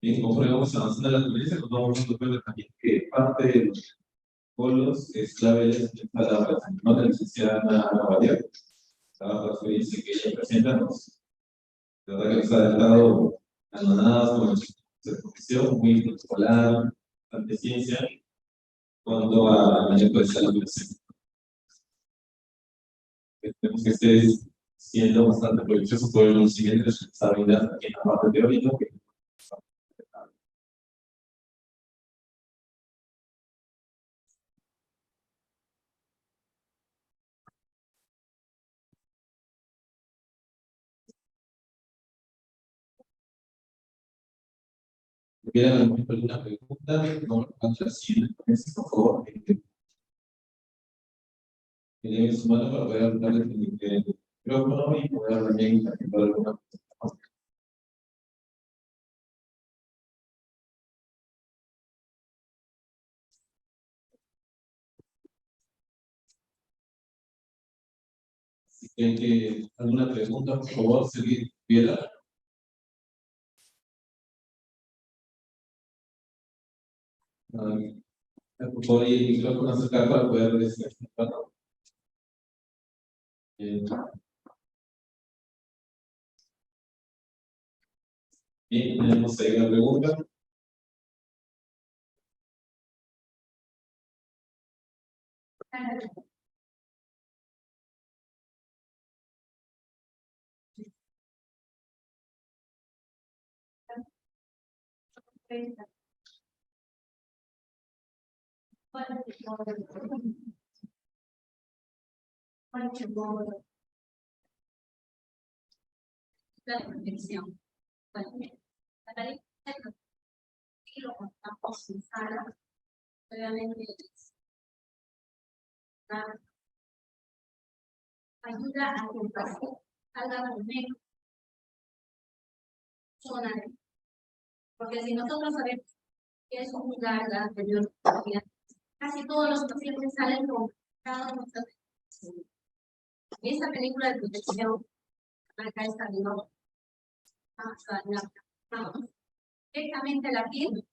Y conforme vamos avanzando en la experiencia, nos vamos dando cuenta también que parte de los polos es clave de las palabras, no la licenciada Ana Vallejo. La experiencia que ella presenta nos, de verdad que nos ha dejado anodadas con nuestra profesión, muy escolar, bastante ciencia, cuanto al manejo de salud. Esperemos que estés siendo bastante provechoso por el conocimiento que se está brindando aquí en la parte teórica. Si quieran alguna pregunta, no la siguiente, por favor. Que lleven su mano para poder hablar el micrófono y poder también participar de alguna pregunta. Si tienen que alguna pregunta, por favor, seguir viera. Por favor, y el micrófono acercar para poder decir. Bien, tenemos ahí una pregunta. La protección. Bueno, la tarifa y lo contamos en sala, obviamente ayuda a que el paciente salga primero zona de, porque si nosotros sabemos que es un lugar de anterior, casi todos los pacientes salen con cada uno de esta película de protección. Acá está de nuevo. Vamos. Directamente la piel.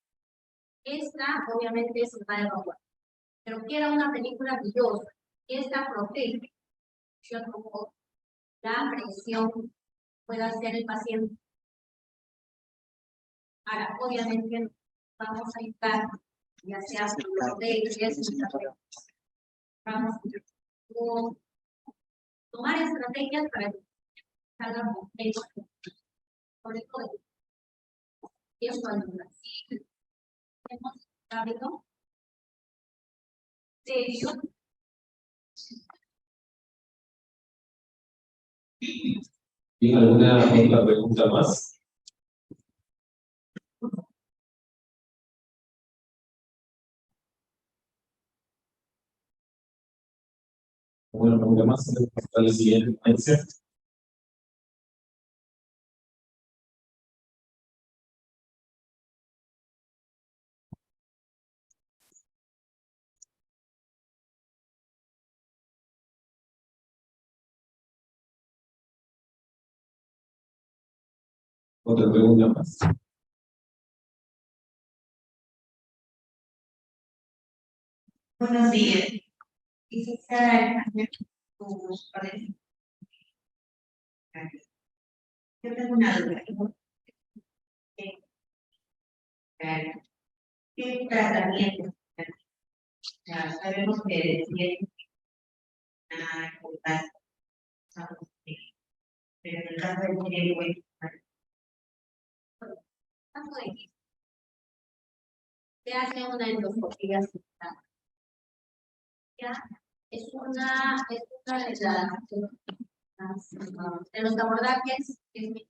Esta, obviamente, es una evaluación. Pero que era una película brillosa. Esta protege. Como la presión pueda hacer el paciente. Ahora, obviamente, vamos a ayudar, ya sea por vamos a tomar estrategias para que salgan complejos. Sobre todo, es cuando hemos hábito de ello. ¿Tiene alguna otra pregunta más? ¿Alguna pregunta más? ¿Para la siguiente ponencia? ¿Otra pregunta más? Buenos días. Quisiera tus padres. Yo tengo una duda. ¿Qué tratamiento? Sabemos que tiene una importancia, pero en el caso del tiempo se hace una endoscopia simultánea. Ya es una de los abordajes que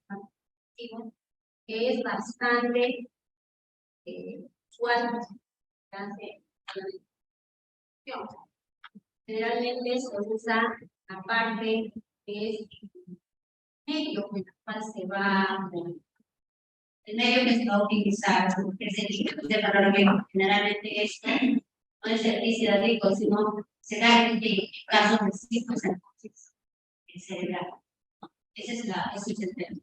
es bastante usual. Generalmente se usa la parte que es medio con la cual se va el medio que se va a utilizar, que es el de paralelo. Generalmente esto no es servicio rico, sino se da en casos de cistos entonces cerebral. Ese es el tema.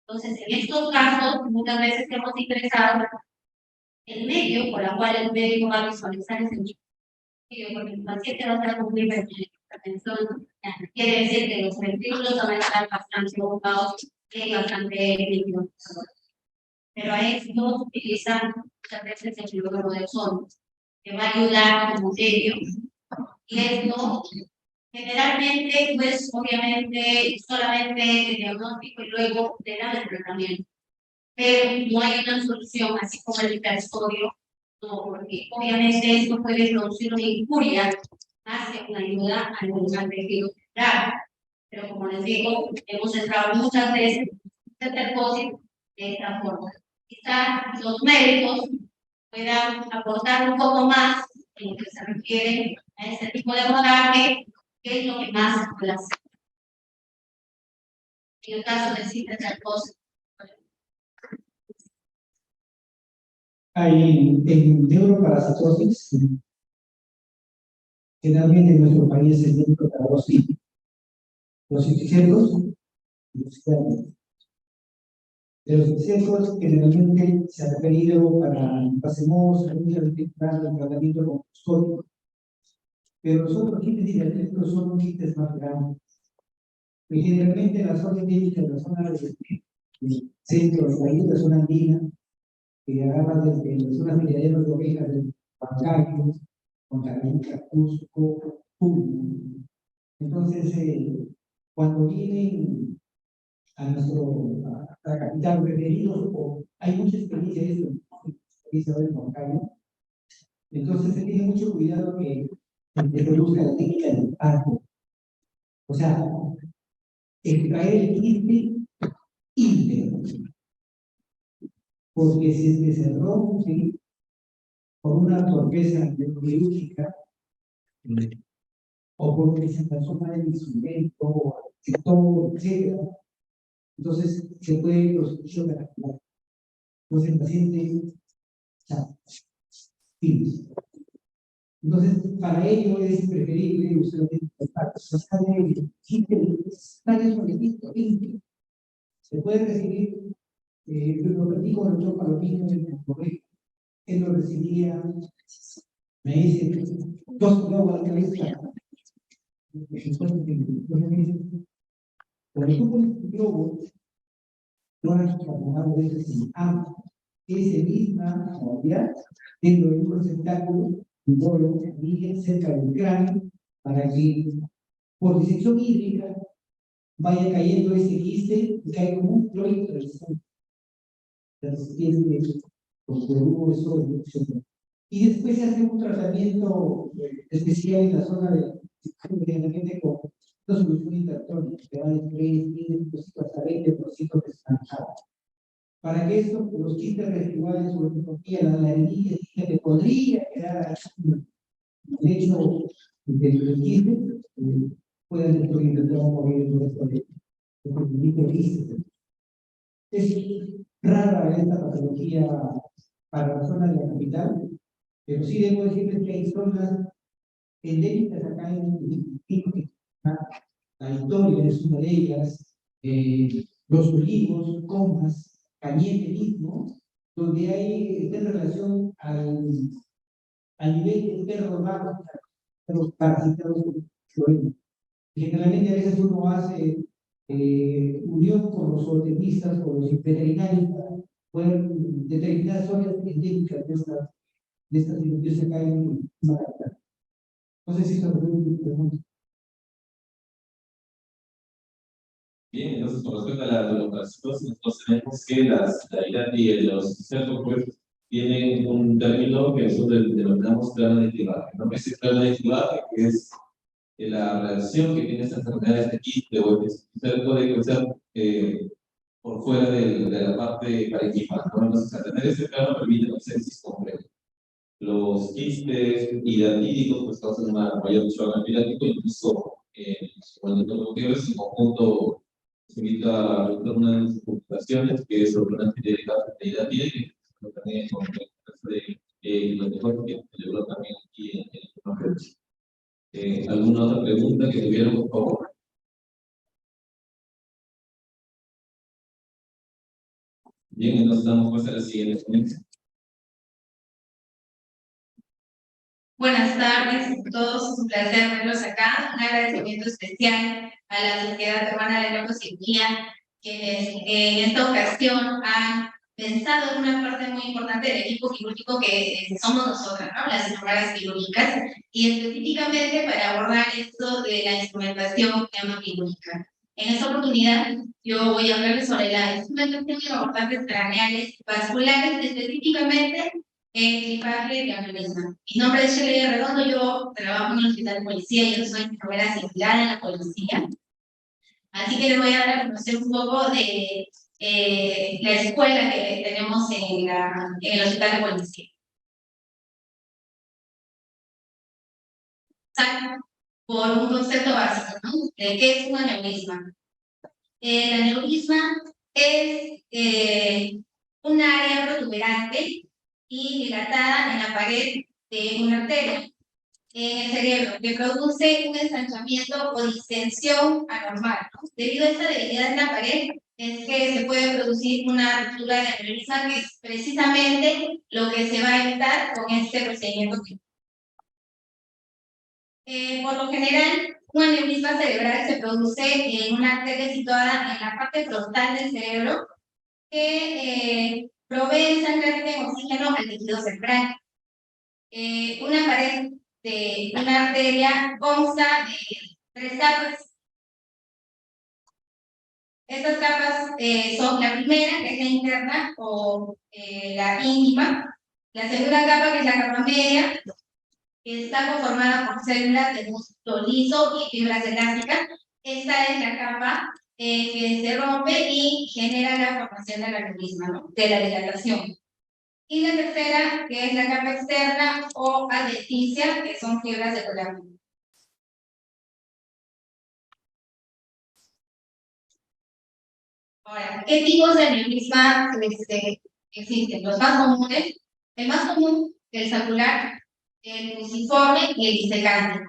Entonces, en estos casos, muchas veces hemos ingresado el medio por el cual el médico va a visualizar ese medio, porque el paciente va a estar con hipertensión. Quiere decir que los ventrículos van a estar bastante ocupados y bastante líquidos. Pero a esto utilizan muchas veces el fluoruro de sodio, que va a ayudar como medio. Y esto generalmente, pues obviamente, solamente el diagnóstico y luego le dan el tratamiento. Pero no hay una solución así como el hipersodio, no, porque obviamente esto puede producir una injuria hacia una ayuda al tejido cerebral. Pero como les digo, hemos entrado muchas veces en este propósito de esta forma. Quizás los médicos puedan aportar un poco más en lo que se refiere a este tipo de abordaje, que es lo que más puede hacer. En el caso de cistercercosis, hay en neuroparasitosis, generalmente en nuestro país se tiene para los cisticercos, de los cisticercos generalmente se ha referido para pasemos el tratamiento con fosfórico, pero los otros quistes diabéticos son quistes más grandes. Y generalmente la zona endémica de la zona del centro del país, la zona andina, que agarra desde las zonas medianas de ovejas del Huancayo, Contarín, Cusco, Puno. Entonces, cuando vienen a la capital referidos, hay mucha experiencia de esto, experiencia del Huancayo. Entonces, se tiene mucho cuidado que se produzca la técnica del arco. O sea, extraer el quiste íntegro. Porque si es que se rompe por una torpeza quirúrgica o por presentación mal del instrumento, etc., entonces se puede producir de la cura. Entonces el paciente, fin. Entonces, para ello es preferible usar el se puede recibir, lo platico con el doctor Palomino en el colegio. Él lo recibía, me dice, 2 globos a la cabeza. Entonces me dice, cuando tú pones un globo, no has transformado ese agua. Ese misma cantidad dentro de un receptáculo, un bolo, cerca del cráneo, para que por disección hídrica vaya cayendo ese quiste y cae como un clorito del suelo. Con cloruro de sodio, etc. Y después se hace un tratamiento especial en la zona de generalmente con una solución intertónica que va de 3, 15% hasta 20% de estancado. Para que esto, los quistes residuales sobre la herida que podría quedar el hecho del quiste, puedan destruir el trauma morir de es rara esta patología para la zona de la capital, pero sí debo decirles que hay zonas endémicas acá en la historia es una de ellas, Los Olivos, Comas, Cañete mismo, donde hay esta relación al nivel de perros vagos, perros parasitados florenos. Generalmente a veces uno hace unión con los zootecnistas, con los veterinarios, para poder determinar zonas endémicas de estas cirugías acá en Madagascar. No sé si esto me pregunta. Bien, entonces con respecto a la neuroparasitosis, nosotros tenemos que la IRAT y los cercos pues, tienen un término que nosotros denominamos plano de clivaje, ¿no? Ese plano de clivaje que es la reacción que tiene esta enfermedad de quiste o el cerco de crecer por fuera de la parte parenquima, ¿no? Entonces, al tener ese plano permite la sepsis completa. Los quistes hidratídicos pues causan una mayor difusión hidratídico, incluso cuando lo que es en conjunto se invita a realizar unas computaciones que es sobre una serie de gases de hidratídico, que también con lo mejor que celebró también aquí en el conferencia. ¿Alguna otra pregunta que tuvieran, por favor? Bien, entonces damos paso a la siguiente ponencia. Buenas tardes a todos, es un placer verlos acá. Un agradecimiento especial a la Sociedad Peruana de Neurocirugía, quienes en esta ocasión han pensado en una parte muy importante del equipo quirúrgico que somos nosotras, ¿no? Las enfermeras quirúrgicas, y específicamente para abordar esto de la instrumentación hemoquirúrgica. En esta oportunidad yo voy a hablarles sobre la instrumentación de abordajes craneales vasculares, específicamente en clipaje de aneurisma. Mi nombre es Shirley Redondo, yo trabajo en el hospital de policía, yo soy enfermera sindical en la policía. Así que les voy a dar a conocer un poco de la escuela que tenemos en el hospital de policía. Por un concepto básico, ¿no? De qué es un aneurisma. El aneurisma es un área protuberante y dilatada en la pared de una arteria en el cerebro que produce un ensanchamiento o distensión anormal, ¿no? Debido a esta debilidad en la pared es que se puede producir una ruptura de aneurisma, que es precisamente lo que se va a evitar con este procedimiento. Por lo general, un aneurisma cerebral se produce en una arteria situada en la parte frontal del cerebro que provee sangrante de oxígeno al tejido cerebral. Una pared de una arteria consta de 3 capas. Estas capas son la primera, que es la interna o la íntima. La segunda capa, que es la capa media, que está conformada por células de músculo liso y fibras elásticas. Esta es la capa que se rompe y genera la formación del aneurisma, ¿no? De la dilatación. Y la tercera, que es la capa externa o adventicia, que son fibras de colágeno. Ahora, ¿qué tipos de aneurisma existen? Los más comunes, el más común, el saccular, el fusiforme y el disecante.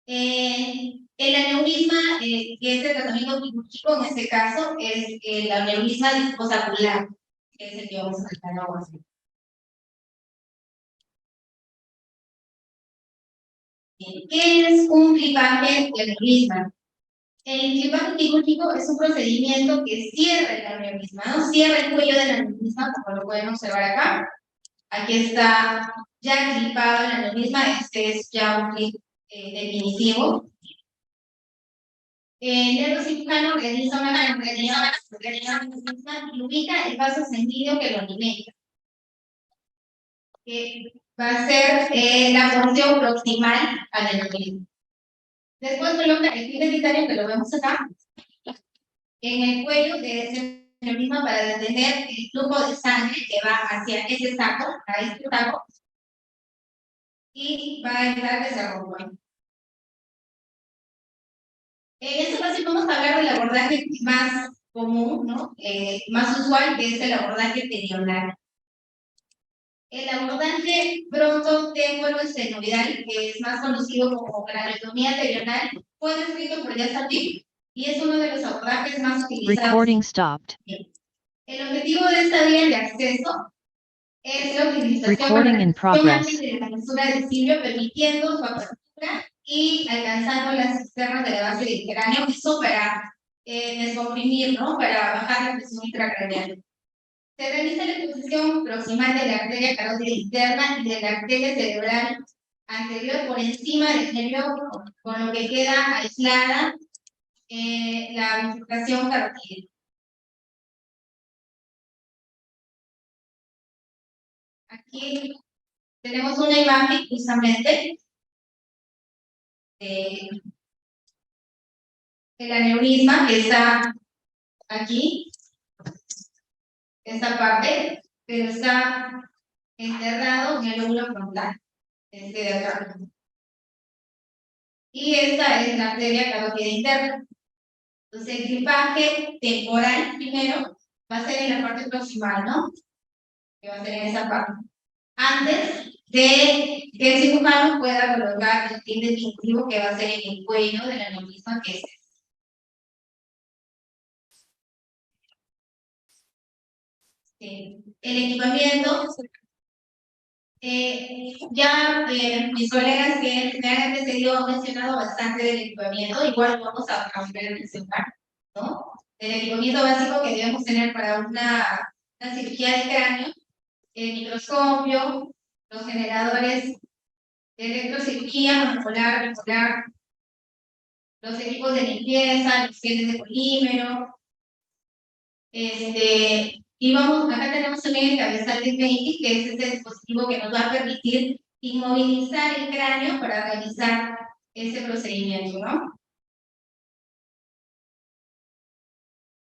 El aneurisma, que es el tratamiento quirúrgico en este caso, es el aneurisma disposaccular, que es el que vamos a tratar ahora. ¿Qué es un clivaje de aneurisma? El clivaje quirúrgico es un procedimiento que cierra el aneurisma, ¿no? Cierra el cuello del aneurisma, como lo pueden observar acá. Aquí está ya clipado el aneurisma, este es ya un clip definitivo. El neurocirujano realiza una compresión y ubica el vaso sanguíneo que lo alimenta, que va a ser la porción proximal al aneurisma. Después coloca el clip dentario, que lo vemos acá, en el cuello de ese aneurisma para detener el flujo de sangre que va hacia ese saco, a este saco, y va a evitar que se rompa. En esta ocasión vamos a hablar del abordaje más común, ¿no? Más usual, que es el abordaje perioral. El abordaje broncotemporosenoidal, que es más conocido como craneotomía perioral, fue descrito por Jasper Philip y es uno de los abordajes más utilizados. Recording stopped. El objetivo de esta vía de acceso es la utilización Recording in progress. de la mesura del cilio, permitiendo su apertura y alcanzando las cisternas de la base del cráneo, eso para descomprimir, ¿no? Para bajar la presión intracraneal. Se realiza la exposición proximal de la arteria carótida interna y de la arteria cerebral anterior por encima del nervio, con lo que queda aislada la bifurcación carotídea. Aquí tenemos una imagen justamente el aneurisma que está aquí, esta parte, pero está enterrado en el lóbulo frontal, este de acá. Y esta es la arteria carótida interna. Entonces, el clipaje temporal primero va a ser en la parte proximal, ¿no? Que va a ser en esa parte. Antes de que el cirujano pueda colocar el clip definitivo que va a ser en el cuello del aneurisma, que es este. El equipamiento, ya mis colegas que me han antecedido han mencionado bastante del equipamiento, igual vamos a volver a mencionar, ¿no? El equipamiento básico que debemos tener para una cirugía de cráneo, el microscopio, los generadores de electrocirugía, monopolar, bipolar, los equipos de limpieza, los geles de polímero. Y vamos, acá tenemos también el cabezal de Baby, que es este dispositivo que nos va a permitir inmovilizar el cráneo para realizar ese procedimiento, ¿no?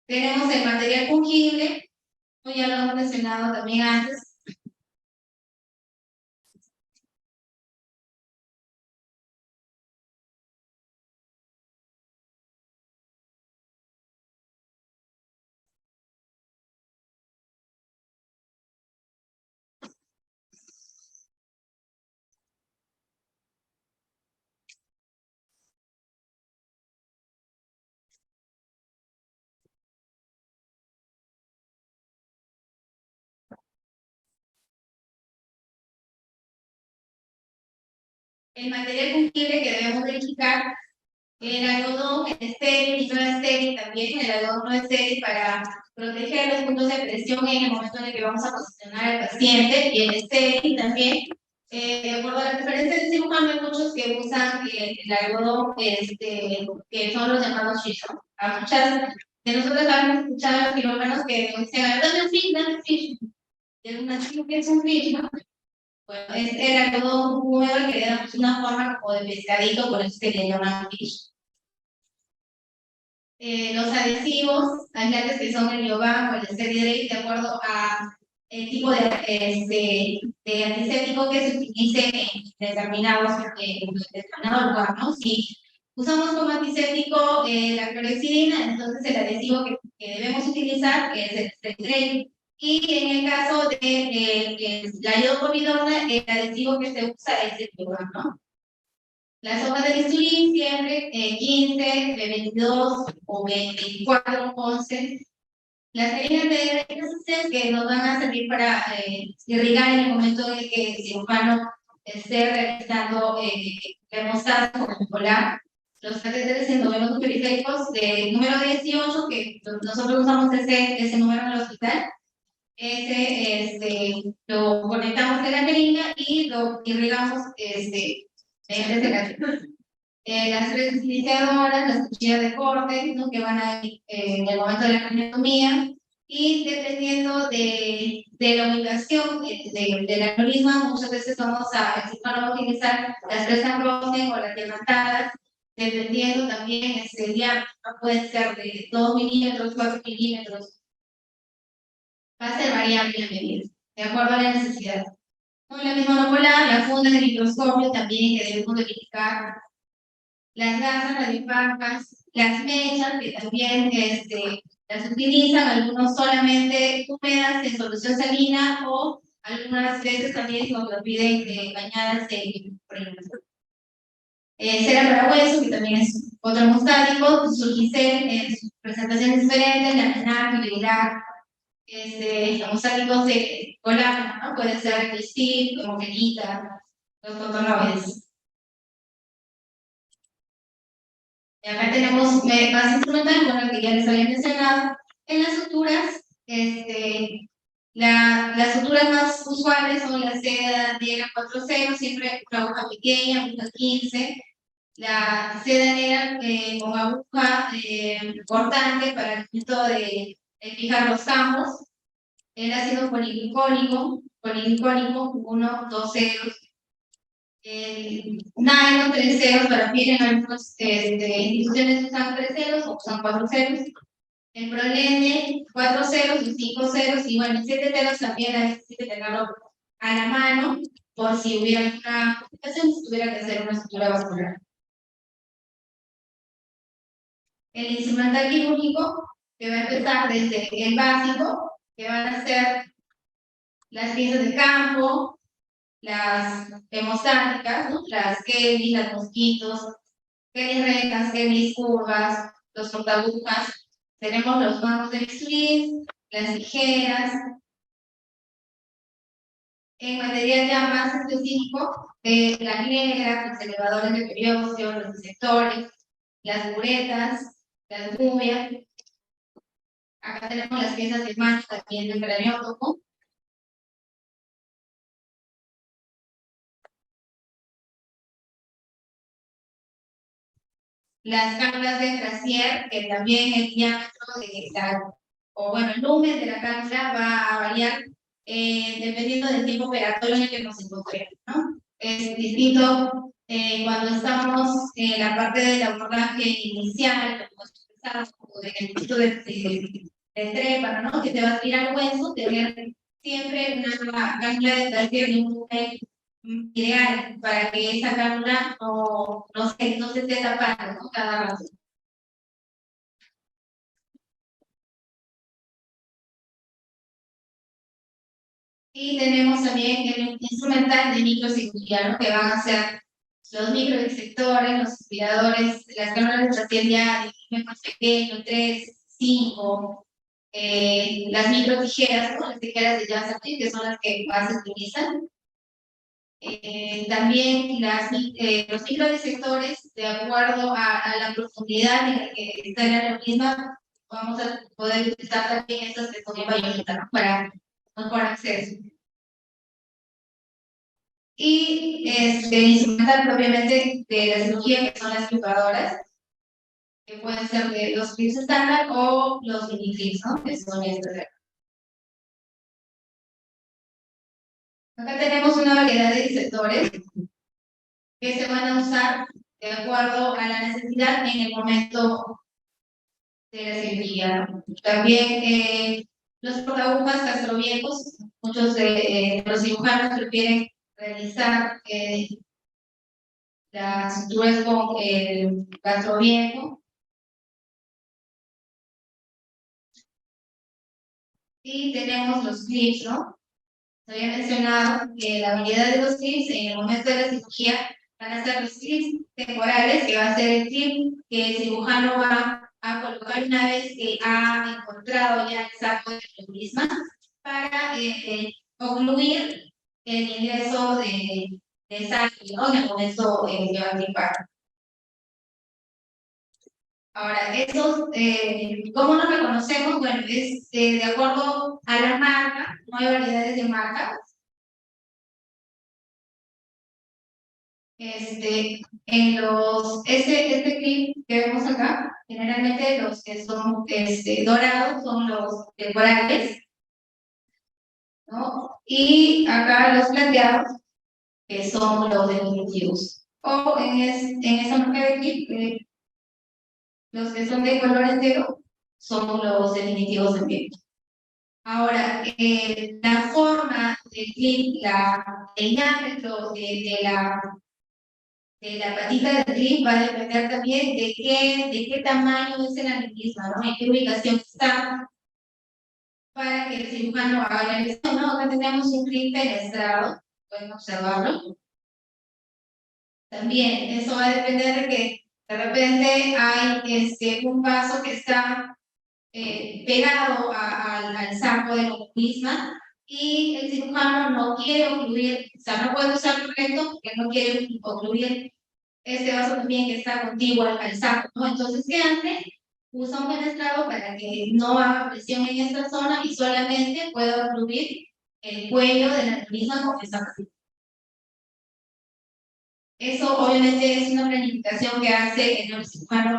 Tenemos el material fungible, ya lo hemos mencionado también antes. El material fungible que debemos verificar, el algodón estéril y no estéril también, el algodón no estéril para proteger los puntos de presión en el momento en el que vamos a posicionar al paciente, y el estéril también. De acuerdo a la referencia del cirujano, hay muchos que usan el algodón, que son los llamados fish, ¿no? A muchas de nosotros hemos escuchado a los cirujanos que dicen, dame un fish. Y es una chica que es un fish, ¿no? Bueno, este era algodón húmedo que le damos una forma como de pescadito, por eso se le llaman fish. Los adhesivos, aislantes que son el Iovan o el Esteridrate, de acuerdo a el tipo de antiséptico que se utilice en determinados lugares, ¿no? Si usamos como antiséptico la clorexidina, entonces el adhesivo que debemos utilizar es el Esteridrate. Y en el caso de la iodopovidona, el adhesivo que se usa es el Iovan, ¿no? Las hojas de bisturí siempre 15, de 22 o 24, 11. Las harinas de grasa que nos van a servir para irrigar en el momento en el que el cirujano esté realizando la hemostasia molecular. Los catéteres endovenosos periféricos de número 18, que nosotros usamos ese número en el hospital. Lo conectamos de la jeringa y lo irrigamos las tres iniciadoras, las cuchillas de corte, ¿no? Que van a ir en el momento de la craniotomía, y dependiendo de la ubicación del aneurisma, muchas veces vamos a utilizar las tres Ambrosian o las diamantadas, dependiendo también el diámetro, puede ser de 2 milímetros, 4 milímetros, va a ser variable la medida, de acuerdo a la necesidad. Con la misma monopolar, las fundas de microscopio también que debemos verificar, las gasas radiofármacas, las mechas que también las utilizan, algunos solamente húmedas en solución salina o algunas veces también nos lo piden bañadas en cera para hueso, que también es otro hemostático, Surgicel en sus presentaciones diferentes, laminar, fibrilar, hemostáticos de colágeno, ¿no? Puede ser el STIP, homogenita, los fotoroides. Y acá tenemos más instrumentales, bueno, que ya les había mencionado. En las suturas, las suturas más usuales son la seda negra 4.0, siempre una aguja pequeña, aguja 15. La seda negra con aguja cortante para el momento de fijar los campos. El ácido poliglicólico 1, 2 ceros. Nylon 3 ceros, para piel en algunas instituciones usan 3 ceros o usan 4 ceros. El prolene 4 ceros y 5 ceros, y bueno, 7 ceros también necesita tenerlo a la mano por si hubiera alguna complicación, si tuviera que hacer una sutura vascular. El instrumental quirúrgico, que va a empezar desde el básico, que van a ser las piezas de campo, las hemostáticas, ¿no? Las Kelly, las mosquitos, Kelly rectas, Kelly curvas, los cortagujas. Tenemos los mangos de bisturí, las tijeras, En material ya más específico, las negras, los elevadores de periódico, los sectores, las buretas, las gubias. Acá tenemos las piezas de mano también del craniótopo. Las cánulas de Gracier, que también el diámetro de el lumen de la cánula va a variar dependiendo del tipo operatorio en el que nos encontremos, ¿no? Es distinto cuando estamos en la parte del abordaje inicial, o en el punto de trepa, ¿no? Que te va a tirar al hueso, tener siempre una cánula de Gracier y un lumen ideal para que esa cánula no se esté tapando, ¿no? Cada rato. Y tenemos también el instrumental de microcirugía, ¿no? Que van a ser los microdisectores, los aspiradores, las cánulas de traquea de diámetro más pequeño, 3, 5, las microtijeras, ¿no? Las tijeras de Janssen, que son las que más se utilizan. También los microdisectores, de acuerdo a la profundidad en la que está el aneurisma, vamos a poder utilizar también estas que son en bayoneta, ¿no? Para mejor acceso. Y instrumental propiamente de la cirugía, que son las flipadoras, que pueden ser de los clips estándar o los mini clips, ¿no? Que son estos de acá. Acá tenemos una variedad de disectores que se van a usar de acuerdo a la necesidad en el momento de la cirugía, ¿no? También los portagujas gastroviejos, muchos de los cirujanos prefieren realizar las suturas con el gastroviejo. Y tenemos los clips, ¿no? Se había mencionado que la variedad de los clips en el momento de la cirugía van a ser los clips temporales, que va a ser el clip que el cirujano va a colocar una vez que ha encontrado ya el saco de aneurisma para concluir el ingreso de sangre, ¿no? En el momento de activar. Ahora, esos, ¿cómo nos reconocemos? Bueno, es de acuerdo a la marca, no hay variedades de marcas. Este clip que vemos acá, generalmente los que son dorados son los temporales, ¿no? Y acá los plateados, que son los definitivos. O en esa marca de clip, los que son de color entero son los definitivos también. Ahora, la forma del clip, el diámetro de la patita del clip va a depender también de qué tamaño es el aneurisma, ¿no? En qué ubicación está, para que el cirujano haga la elección, ¿no? Acá tenemos un clip penetrado, pueden observarlo. También, eso va a depender de que de repente hay un vaso que está pegado al saco del aneurisma y el cirujano no quiere ocluir, o sea, no puede usar correcto porque no quiere ocluir este vaso también que está contiguo al saco, ¿no? Entonces, ¿qué hace? Usa un penetrado para que no haga presión en esta zona y solamente pueda ocluir el cuello del aneurisma con esta patita. Eso obviamente es una planificación que hace el cirujano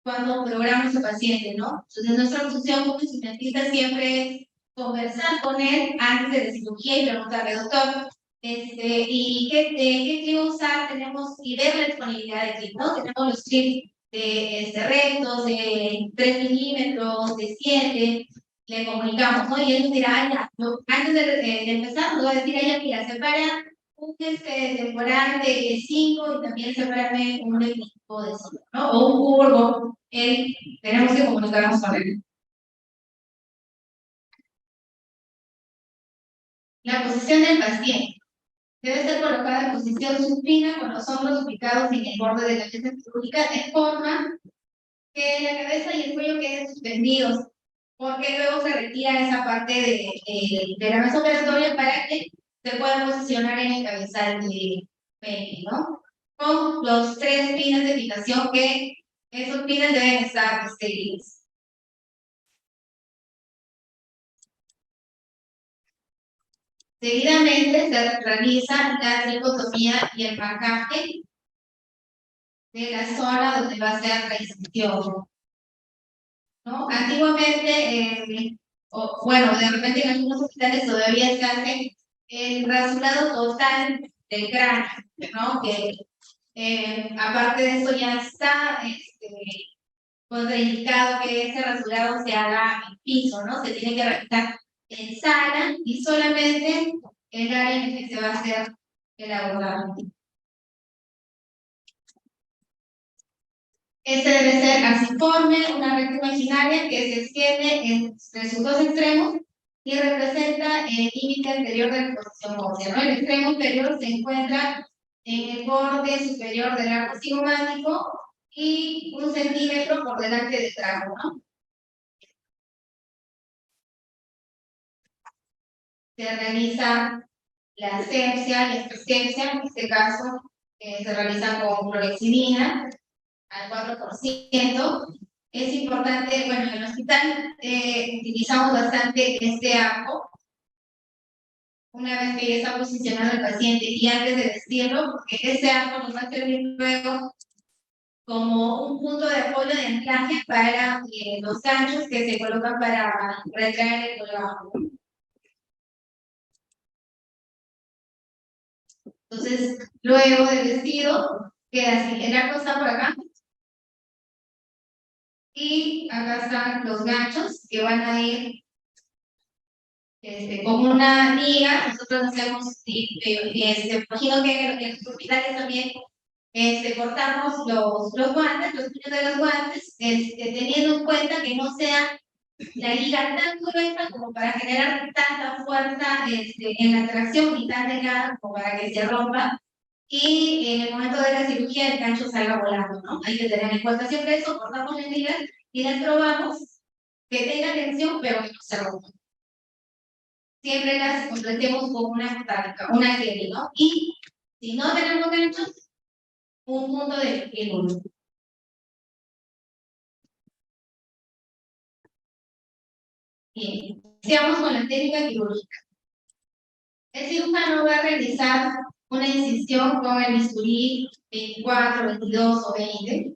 cuando programa a su paciente, ¿no? Entonces, nuestra función como instrumentista siempre es conversar con él antes de la cirugía y preguntarle, doctor, ¿y qué clip usar? Tenemos, y ver la disponibilidad de clip, ¿no? Tenemos los clips de rectos, de 3 milímetros, de 7, le comunicamos, ¿no? Y él nos dirá, ya, antes de empezar, nos va a decir, ya, mira, separa un temporal de 5 y también separarme un definitivo de 5, ¿no? O un curvo, tenemos que comunicarnos con él. La posición del paciente debe ser colocada en posición supina con los hombros ubicados en el borde de la mesa quirúrgica de forma que la cabeza y el cuello queden suspendidos, porque luego se retira esa parte de la mesa operatoria para que se pueda posicionar en el cabezal de pene, ¿no? Con los 3 pines de fijación que esos pines deben estar estériles. Seguidamente se realiza la tricotomía y el marcaje de la zona donde va a ser la incisión, ¿no? Antiguamente, bueno, de repente en algunos hospitales todavía se hace el rasurado total del cráneo, ¿no? Que aparte de eso ya está contraindicado que ese rasurado se haga en piso, ¿no? Se tiene que realizar en sala y solamente el área en el que se va a hacer el abordado. Este debe ser asiforme, una recta imaginaria que se extiende entre sus 2 extremos y representa el límite anterior de la posición ósea, ¿no? El extremo inferior se encuentra en el borde superior del arco cigomático y 1 centímetro por delante del trago, ¿no? Se realiza la asepsia y asepsia, en este caso se realiza con clorexidina al 4%. Es importante, bueno, en el hospital utilizamos bastante este arco una vez que ya está posicionado el paciente y antes de vestirlo, porque este arco nos va a servir luego como un punto de apoyo de anclaje para los ganchos que se colocan para retraer el colgado. Entonces, luego del vestido, queda así. El arco está por acá. Y acá están los ganchos que van a ir como una liga. Nosotros hacemos, imagino que en los hospitales también cortamos los guantes, los puños de los guantes, teniendo en cuenta que no sea la liga tan gruesa como para generar tanta fuerza en la tracción y tan delgada como para que se rompa. Y en el momento de la cirugía el gancho salga volando, ¿no? Hay que tener en cuenta siempre eso, cortamos las ligas y las probamos que tenga tensión, pero que no se rompa. Siempre las completemos con una táctica, una serie, ¿no? Y si no tenemos ganchos, un punto de filo. Bien, iniciamos con la técnica quirúrgica. El cirujano va a realizar una incisión con el bisturí 24, 22 o 20,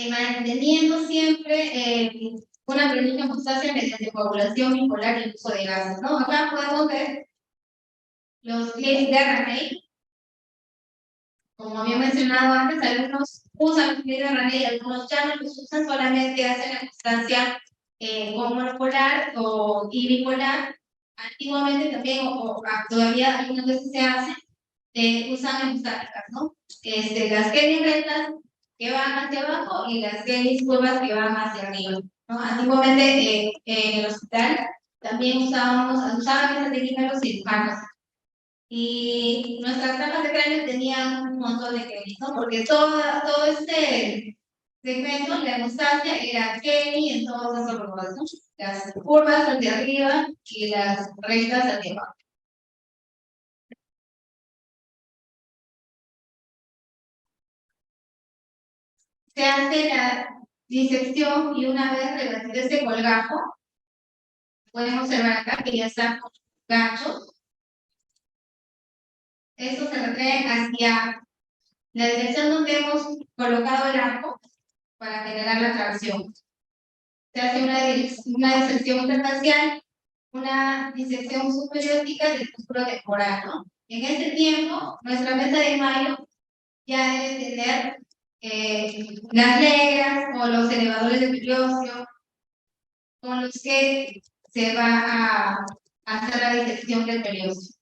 manteniendo siempre una presencia hemostasia mediante coagulación bipolar y el uso de gases, ¿no? Acá podemos ver los clips de Raney. Como había mencionado antes, algunos usan los clips de Raney y algunos ya no los usan, solamente hacen la constancia monopolar y bipolar. Antiguamente también, todavía algunas veces se hace, usan hemostáticas, ¿no? Las Kelly rectas que van hacia abajo y las Kelly curvas que van hacia arriba, ¿no? Antiguamente en el hospital también usaban esa técnica los cirujanos. Y nuestras cajas de cráneo tenían un montón de Kelly, ¿no? Porque todo este segmento, la hemostasia era Kelly en todos esos lugares, ¿no? Las curvas hacia arriba y las rectas hacia abajo. Se hace la disección y una vez rebatido este colgajo, pueden observar acá que ya están con ganchos. Esto se retrae hacia la dirección donde hemos colocado el arco para generar la tracción. Se hace una disección interfacial, una disección superiótica del músculo temporal, ¿no? En este tiempo, nuestra mesa de Mayo ya debe tener las negras o los elevadores de periósteo con los que se va a hacer la disección del periósteo,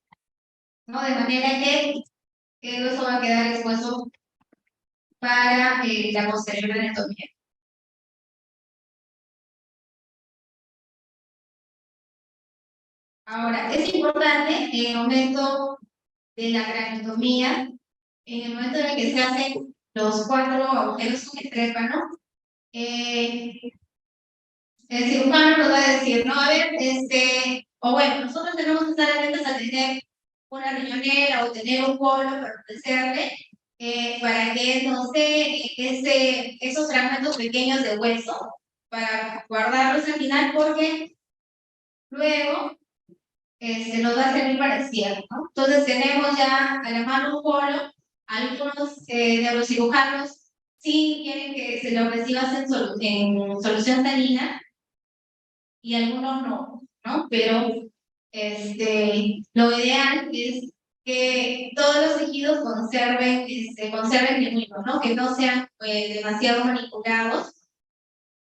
¿no? De manera que eso va a quedar expuesto para la posterior anatomía. Ahora, es importante en el momento de la craneotomía, en el momento en el que se hacen los 4 agujeros con el trépano, el cirujano nos va a decir, no, a ver, o bueno, nosotros tenemos que estar atentos a tener una riñonera o tener un polo para ofrecerle, para que no sé, esos fragmentos pequeños de hueso, para guardarlos al final, porque luego nos va a servir para el cierre, ¿no? Entonces tenemos ya a la mano un polo, algunos neurocirujanos sí quieren que se lo recibas en solución salina y algunos ¿no? Pero lo ideal es que todos los tejidos conserven el mismo, ¿no? Que no sean demasiado manipulados.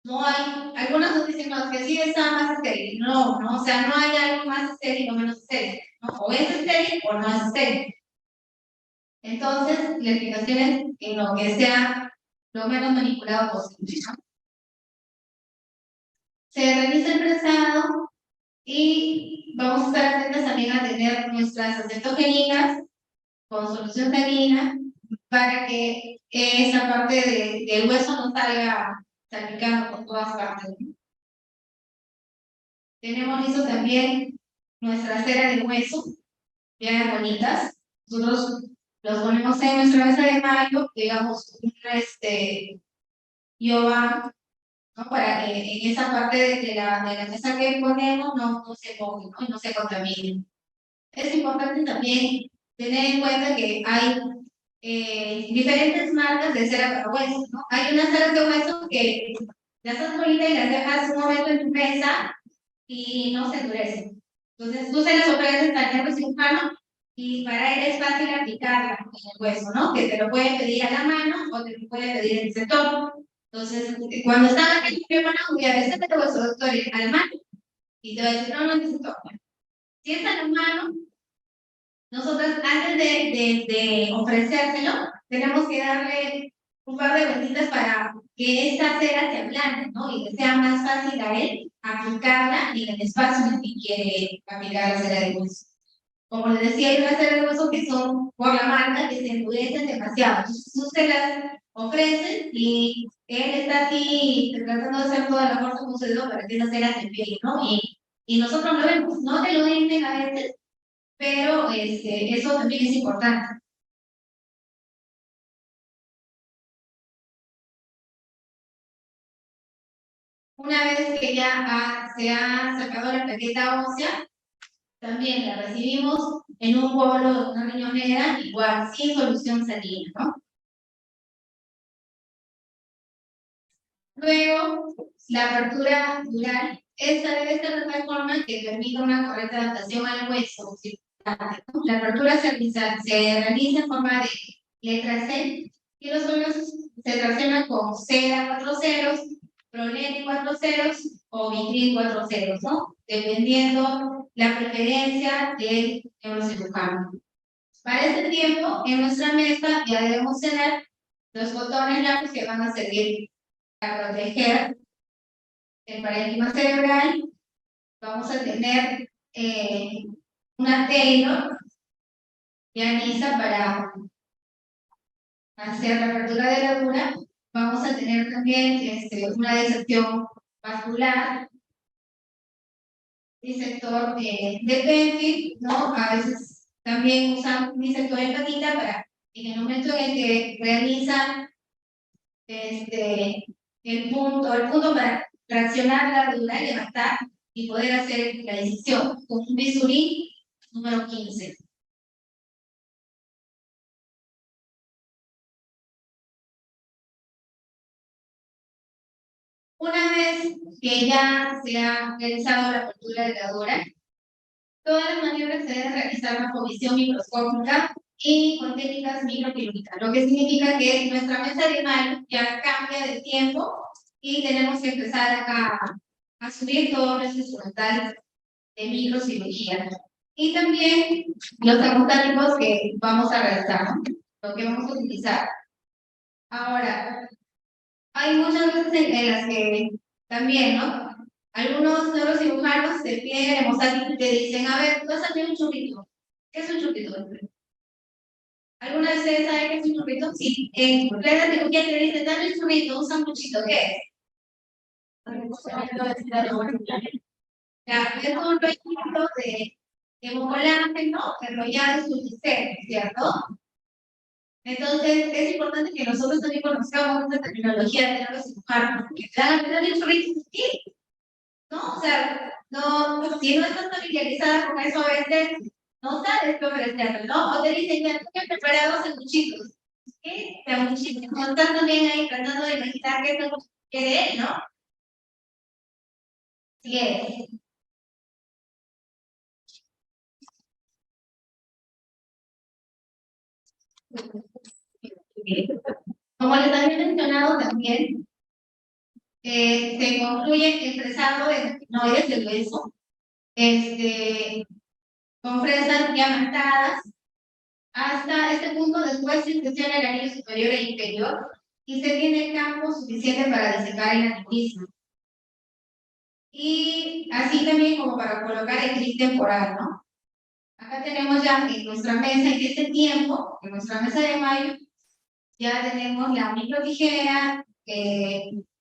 No hay, algunos nos dicen no, que sí está más estéril. No, o sea, no hay algo más estéril o menos estéril, ¿no? O es estéril o no es estéril. Entonces, la explicación es en lo que sea lo menos manipulado posible, ¿no? Se realiza el prensado y vamos a estar atentas también a tener nuestras acetogeninas con solución salina para que esa parte del hueso no salga salpicando por todas partes. Tenemos listo también nuestra cera de hueso, bien bonitas. Nosotros los ponemos en nuestra mesa de mayo, digamos, yoga, ¿no? Para que en esa parte de la mesa que ponemos no se moje, ¿no? Y no se contamine. Es importante también tener en cuenta que hay diferentes marcas de cera para hueso, ¿no? Hay unas ceras de hueso que las haces bonita y las dejas un momento en tu mesa y no se endurecen. Entonces tú se las ofreces al neurocirujano y para él es fácil aplicarla en el hueso, ¿no? Que te lo puede pedir a la mano o te lo puede pedir en el sector. Entonces, cuando están aquí, mi hermano, voy a ver, este hueso, doctor, a la mano. Y te va a decir, no necesito. Si es a la mano, nosotros antes de ofrecérselo, tenemos que darle un par de vueltitas para que esta cera se ablande, ¿no? Y que sea más fácil a él aplicarla en el espacio en el que quiere aplicar la cera de hueso. Como les decía, hay unas ceras de hueso que son por la marca que se endurecen demasiado. Entonces, tú se las ofreces y él está así tratando de hacer toda la fuerza con su dedo para que esa cera se pegue, ¿no? Y nosotros lo vemos, no te lo dicen a veces, pero eso también es importante. Una vez que ya se ha sacado la plaqueta ósea, también la recibimos en un bolo de una riñonera, igual, sin solución salina, ¿no? Luego, la apertura dural, esta debe ser de tal forma que permita una correcta adaptación al hueso. La apertura se realiza en forma de letra C y los suelos se traccionan con cera 4 ceros, Pronet 4 ceros o Vitril 4 ceros, ¿no? Dependiendo la preferencia del neurocirujano. Para este tiempo, en nuestra mesa ya debemos tener los botones largos que van a servir para proteger el parénquima cerebral. Vamos a tener una Taylor ya lista para hacer la apertura de la dura. Vamos a tener también una disección vascular, disector de Penfield, ¿no? A veces también usan un disector de patita para en el momento en el que realizan el punto para traccionar la dura, levantar y poder hacer la disección con un bisturí número 15. Una vez que ya se ha realizado la apertura de la dura, todas las maniobras se deben realizar bajo visión microscópica y con técnicas microquirúrgicas, lo que significa que nuestra mesa de mano ya cambia de tiempo y tenemos que empezar a subir todo nuestro instrumental de microcirugía. Y también los termotánicos que vamos a realizar, ¿no? Lo que vamos a utilizar. Ahora, hay muchas veces en las que también, ¿no? Algunos neurocirujanos te piden hemostático y te dicen, a ver, vas a hacer un chupito. ¿Qué es un chupito? ¿Alguna vez ustedes saben qué es un chupito? Sí, en plena cirugía te dicen, dame un chupito, un sanguchito, ¿qué es? Ya, es un registro de hemocolágeno enrollado en su sistema, ¿cierto? Entonces, es importante que nosotros también conozcamos esta terminología de los cirujanos, porque te dan a tener el chorrito, ¿sí? ¿No? O sea, no, si no estás familiarizada con eso, a veces no sabes cómo ofrecerlo, ¿no? O te dicen, ya, tengo preparados sanguchitos. ¿Qué? Sanguchitos. No estás también ahí tratando de imaginar qué es lo que quiere él, ¿no? Sí es. Como les había mencionado también, se concluye el fresado de retinoides del hueso, con fresas ya marcadas. Hasta este punto, después se inspecciona el anillo superior e inferior y se tiene campo suficiente para disecar el aneurisma. Y así también como para colocar el clip temporal, ¿no? Acá tenemos ya en nuestra mesa, en este tiempo, en nuestra mesa de mayo, ya tenemos la microtijera,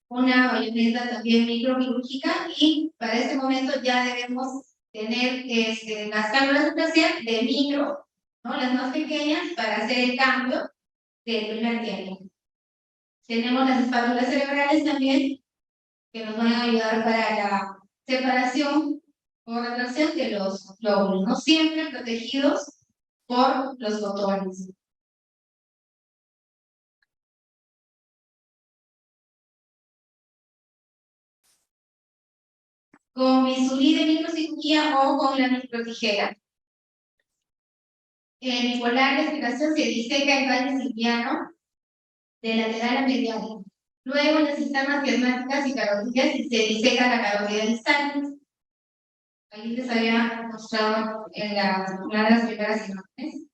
una bayoneta también microquirúrgica, y para este momento ya debemos tener las cánulas de placer de micro, ¿no? Las más pequeñas, para hacer el cambio del primer tiempo. Tenemos las espátulas cerebrales también, que nos van a ayudar para la separación o retracción de los glóbulos, ¿no? Siempre protegidos por los botones. Con bisturí de microcirugía o con la microtijera. En bipolar de explicación se diseca el valle silviano de lateral a medial. Luego en las cisternas plasmáticas y carotídeas se diseca la carótida distal. Ahí les había mostrado en una de las primeras imágenes.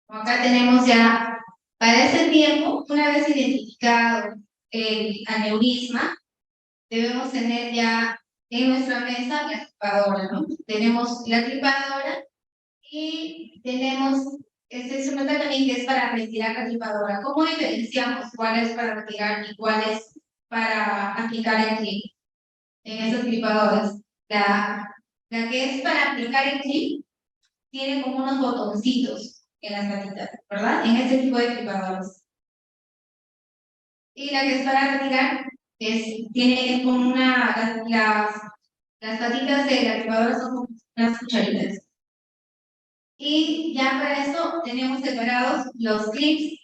Acá tenemos ya, para ese tiempo, una vez identificado el aneurisma, debemos tener ya en nuestra mesa la clipadora, ¿no? Tenemos la clipadora y tenemos este instrumento también que es para retirar la clipadora. ¿Cómo diferenciamos cuál es para retirar y cuál es para aplicar el clip en esas clipadoras? La que es para aplicar el clip tiene como unos botoncitos en las patitas, ¿verdad? En este tipo de clipadoras. Y la que es para retirar tiene como las patitas de la clipadora son como unas cucharitas. Y ya para eso tenemos separados los clips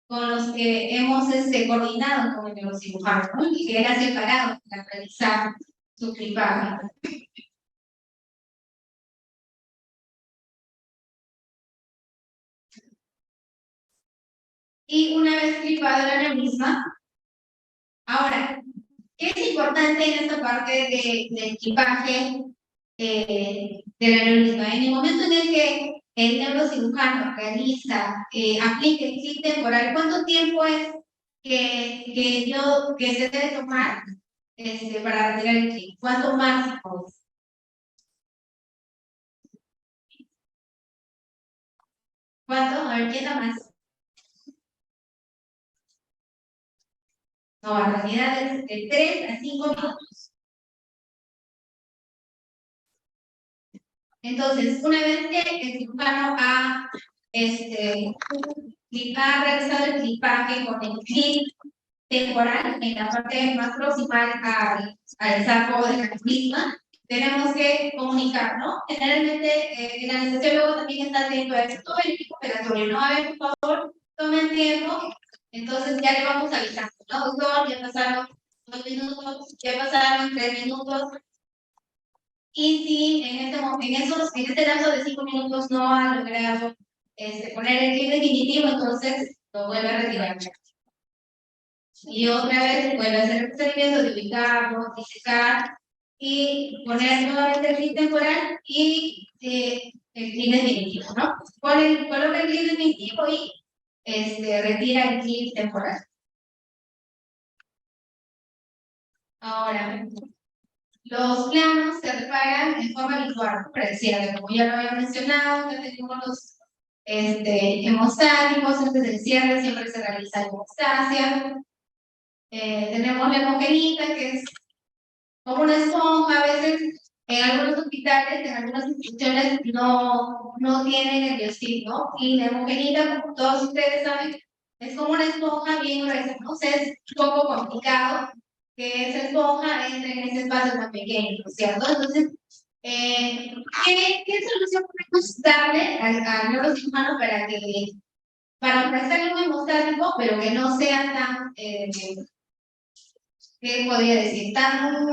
con los que hemos coordinado con el neurocirujano, ¿no? Y que él ha separado para realizar su clipaje. Y una vez clipado el aneurisma, ahora, ¿qué es importante en esta parte del clipaje del aneurisma? En el momento en el que el neurocirujano realiza, aplica el clip temporal, ¿cuánto tiempo es que se debe tomar para retirar el clip? ¿Cuánto máximo? ¿Cuánto? A ver, ¿quién da más? No, en realidad es de 3 a 5 minutos. Entonces, una vez que el cirujano ha realizado el clipaje con el clip temporal en la parte más proximal al saco de la misma, tenemos que comunicar, ¿no? Generalmente el anestesiólogo también está atento a esto, todo el equipo operatorio, ¿no? A ver, por favor, tomen tiempo, entonces ya le vamos avisando, ¿no? Doctor, ya pasaron 2 minutos, ya pasaron 3 minutos, y si en este lapso de 5 minutos no ha logrado poner el clip definitivo, entonces lo vuelve a retirar. Y otra vez vuelve a hacer el procedimiento de ubicarlo, disecar y poner nuevamente el clip temporal y el clip definitivo, ¿no? Coloca el clip definitivo y retira el clip temporal. Ahora, los planos se reparan en forma habitual, pareciera, como ya lo había mencionado, ya tenemos los hemostáticos, antes del cierre siempre se realiza la hemostasia. Tenemos la hemogenita, que es como una esponja. A veces en algunos hospitales, en algunas instituciones no tienen el biostip, ¿no? Y la hemogenita, como todos ustedes saben, es como una esponja bien gruesa, ¿no? O sea, es un poco complicado que esa esponja entre en ese espacio tan pequeño, ¿no es cierto? Entonces, ¿qué solución podemos darle al neurocirujano para ofrecerle un hemostático, pero que no sea tan, ¿qué podría decir? Tan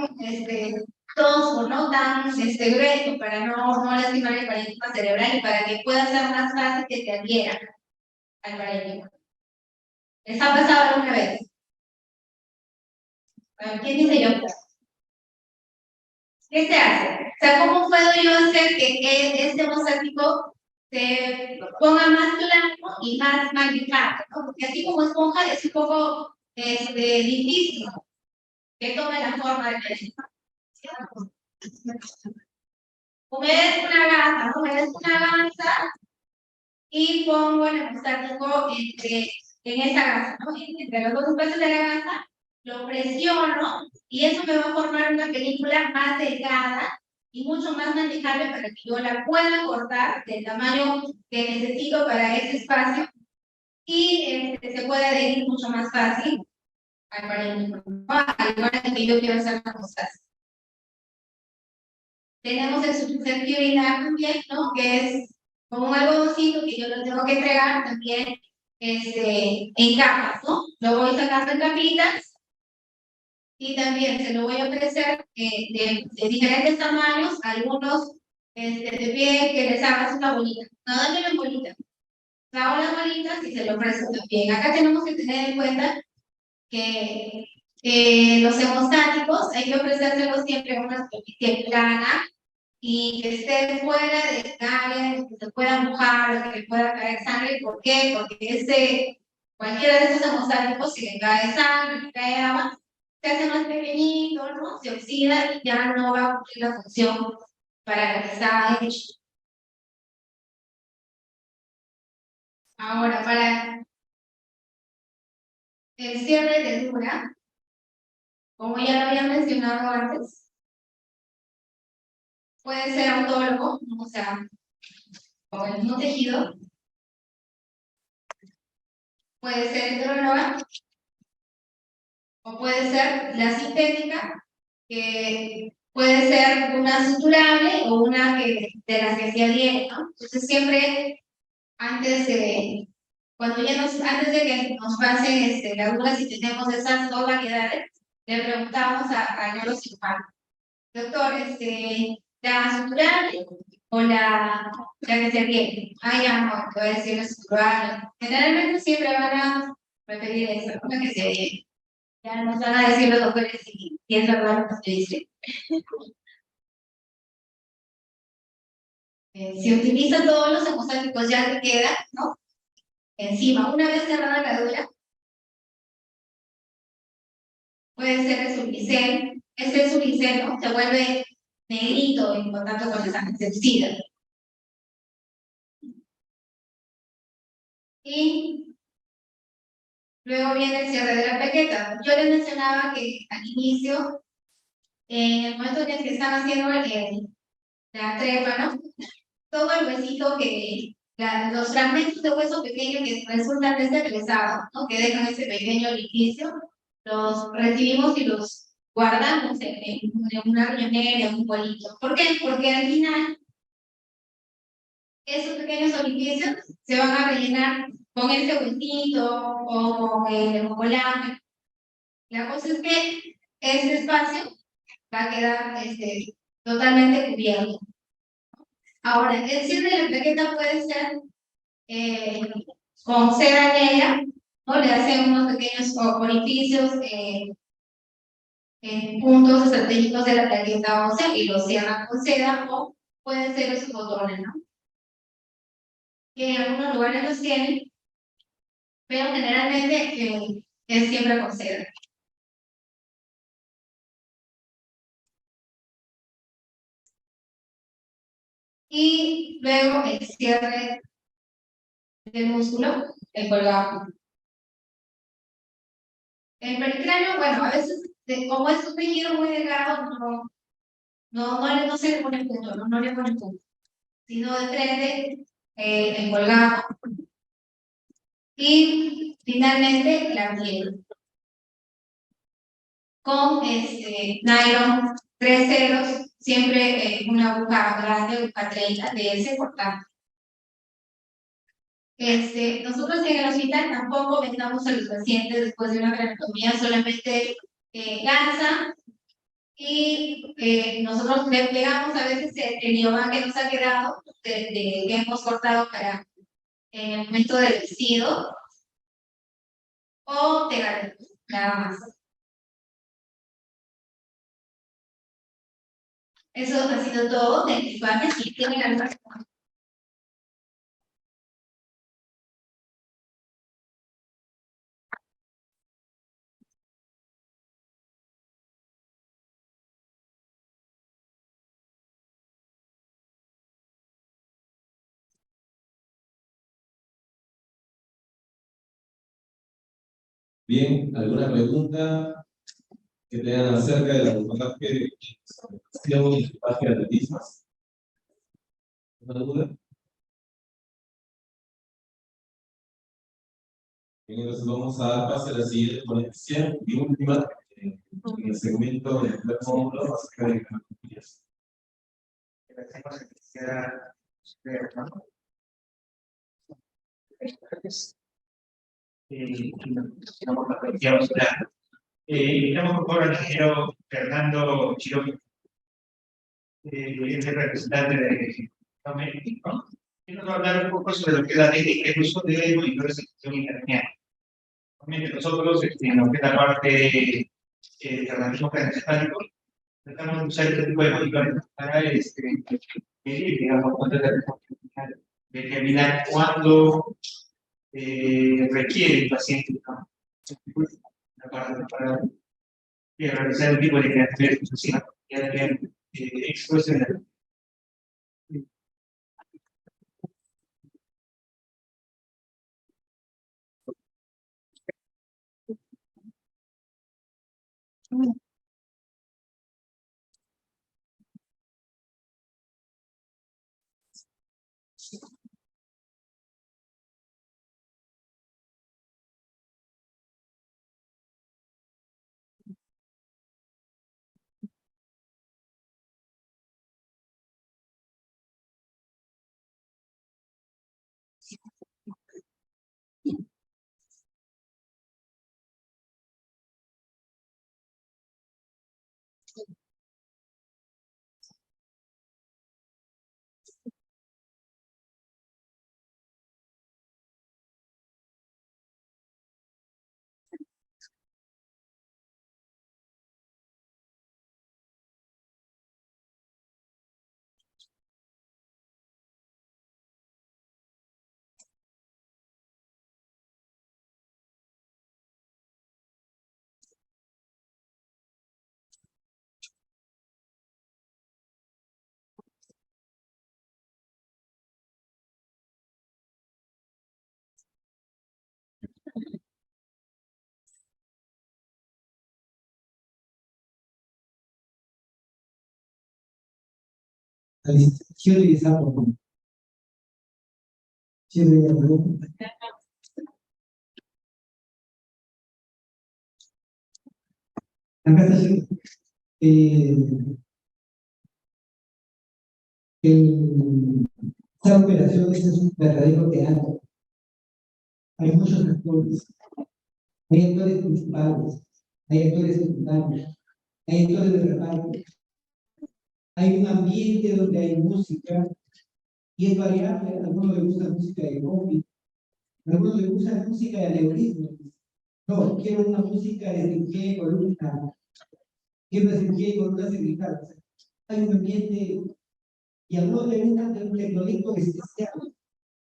tosco, no tan grueso, para no lastimar el parénquima cerebral y para que pueda ser más fácil que se adhiera al parénquima? ¿Les ha pasado alguna vez? Bueno, ¿quién dice yo? ¿Qué se hace? O sea, ¿cómo puedo yo hacer que este hemostático se ponga más blanco y más magnificado, ¿no? Porque así como esponja es un poco difícil que tome la forma de parénquima. Humedezco una gasa, ¿no? Humedezco una gasa y pongo el hemostático en esa gasa, ¿no? Entre los dos espacios de la gasa, lo presiono y eso me va a formar una película más delgada y mucho más manejable para que yo la pueda cortar del tamaño que necesito para ese espacio y se pueda adherir mucho más fácil al parénquima, ¿no? Al lugar en que yo quiero hacer las cosas. Tenemos el susceptible urinar también, ¿no? Que es como un algodoncito que yo lo tengo que entregar también en capas, ¿no? Lo voy sacando en capitas y también se lo voy a ofrecer de diferentes tamaños, algunos de pie que les hagas una bolita. No, dame una bolita. Hago las bolitas y se lo ofrezco también. Acá tenemos que tener en cuenta que los hemostáticos hay que ofrecérselos siempre en una superficie plana y que esté fuera del área, que se pueda mojar, que le pueda caer sangre. ¿Por qué? Porque cualquiera de estos hemostáticos, si le cae sangre, le cae agua, se hace más pequeñito, ¿no? Se oxida y ya no va a cumplir la función para la que estaba hecho. Ahora, para el cierre de dura, como ya lo había mencionado antes, puede ser autólogo, o sea, con el mismo tejido, puede ser heteróloga, o puede ser la sintética, que puede ser una suturable o una de las que se adhiere, ¿no? Entonces siempre antes de que nos pasen la duda si tenemos esas dos variedades, le preguntamos al neurocirujano: doctor, ¿la suturable o la que se adhiere? Ah, ya no, te voy a decir la suturable. Generalmente siempre van a preferir esa, la que se adhiere. Ya nos van a decir los doctores si es verdad lo que estoy diciendo. Si utiliza todos los hemostáticos ya que queda, ¿no? Encima, una vez cerrada la dura, puede ser el sulpicel. Ese sulpicel, ¿no? Se vuelve negrito en contacto con la sangre, se oxida. Y luego viene el cierre de la plaqueta. Yo les mencionaba que al inicio, en el momento en el que están haciendo la trepa, ¿no? Todo el huesito los fragmentos de hueso pequeño que resultan regresados, ¿no? Que dejan ese pequeño orificio, los recibimos y los guardamos en una riñonera, en un bolito. ¿Por qué? Porque al final esos pequeños orificios se van a rellenar con ese huesito o con el hemocolágeno. La cosa es que ese espacio va a quedar totalmente cubierto. Ahora, el cierre de la plaqueta puede ser con seda negra, ¿no? Le hacen unos pequeños orificios en puntos estratégicos de la plaqueta ósea y los cierran con seda, o pueden ser esos botones, ¿no? Que en algunos lugares los tienen, pero generalmente es siempre con seda. Y luego el cierre del músculo, el colgado. El pericráneo, bueno, a veces, como es un tejido muy delgado, no se le pone punto, no le pone punto, sino de frente, encolgado. Y finalmente la piel. Con nylon 3 ceros, siempre una aguja grande, aguja 30 de ese cortante. Nosotros en el hospital tampoco vendamos a los pacientes después de una craneotomía solamente gansa, y nosotros le pegamos a veces el IOVA que nos ha quedado, que hemos cortado para en el momento del vestido, o pegar nada más. Eso ha sido todo de mi parte. Si tienen alguna pregunta. Bien, ¿alguna pregunta que tengan acerca del abordaje de discapacidad y equipaje de atletismo? ¿Alguna duda? Bien, entonces vamos a dar paso a la siguiente ponencia y última en el segmento del primer módulo acerca de características. Invitamos por favor al ingeniero Fernando Chirón, el representante de Doménico, ¿no? Y nos va a hablar un poco sobre lo que es la técnica de uso de monitores de gestión interna. Obviamente nosotros, en lo que es la parte de organismos craneoencefálicos, tratamos de usar este tipo de monitores para medir, digamos, cuánto es la responsabilidad, determinar cuándo requiere el paciente, ¿no? Para realizar un tipo de creatividad exposición. Quiero utilizar por favor. Quiero utilizar. Acá está esta operación es un verdadero teatro. Hay muchos actores. Hay actores principales, hay actores secundarios, hay actores de reparto. Hay un ambiente donde hay música y es variable. A algunos les gusta música de cómic, a algunos les gusta música de algoritmos. No, quiero una música de Sergei con una, quiero una Sergei con una cervical. Hay un ambiente, y habló de un tecnolito especial,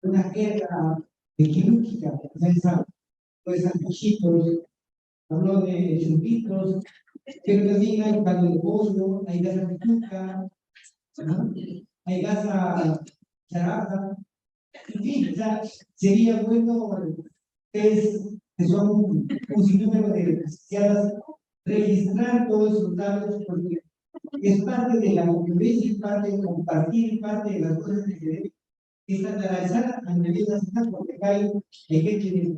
una guerra quirúrgica, pues sanguchitos, habló de chumpitos, pero también hay caldo de pollo, hay gasa de yuca, ¿no? Hay gasa charaza, en fin, o sea, sería bueno ustedes que son un sinnúmero de licenciadas, registrar todos esos datos, porque es parte de la convivencia, es parte de compartir, parte de las cosas que se deben estandarizar a nivel nacional, porque acá hay gente de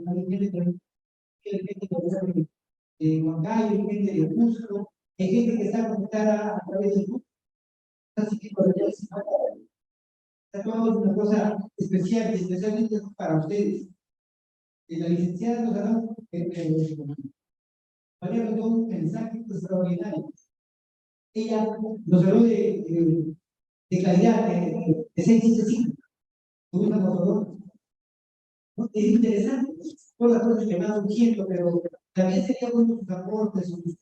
Huancayo, hay gente de Cusco, hay gente que está conectada a través de YouTube, así que por eso es una cosa especial, y especialmente para ustedes. La licenciada nos ha dado un mensaje extraordinario. Ella nos habló de calidad, de 675. ¿No? Es interesante, todas las cosas que van surgiendo, pero también sería bueno sus aportes, sus